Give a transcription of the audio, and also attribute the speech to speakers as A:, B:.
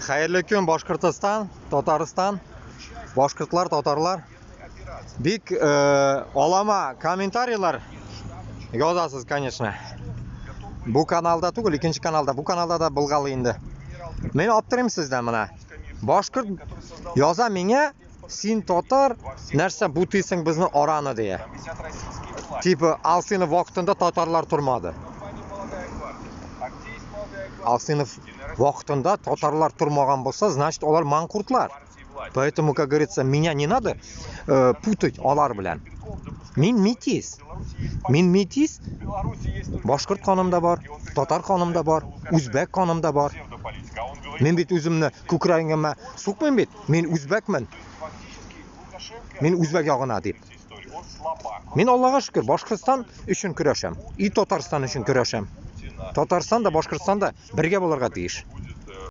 A: Xayrli kun Boshqirdiston, Tatariston, boshqirdlar, tatarlar. Bek olama kommentariyalar yozasiz, конечно. Bu kanalda tugul, ikkinchi kanalda, bu kanalda da bilg'ali endi. Men olib turim sizdan mana. Boshqirt yoza menga, sen tatar narsa bu desang bizni orani deya. Tipi Alsini vaqtida tatarlar turmadi. Alsini vaqtida tatarlar turmagan bo'lsa, значит, ular manqurtlar. Поэтому, как говорится, меня не надо путать ular bilan. Men metis. Boshqirt qonimda bor, tatar qonimda bor, o'zbek qonimda bor. Men bet o'zimni ko'kragimga so'qmayman bet. Men o'zbekman. Men o'zbek yog'ina deb. Men Allohga shukr, Boshqirdiston uchun kurasham. Tatariston uchun kurasham. Tatariston da Boshqirdiston da birga bo'larga tegish.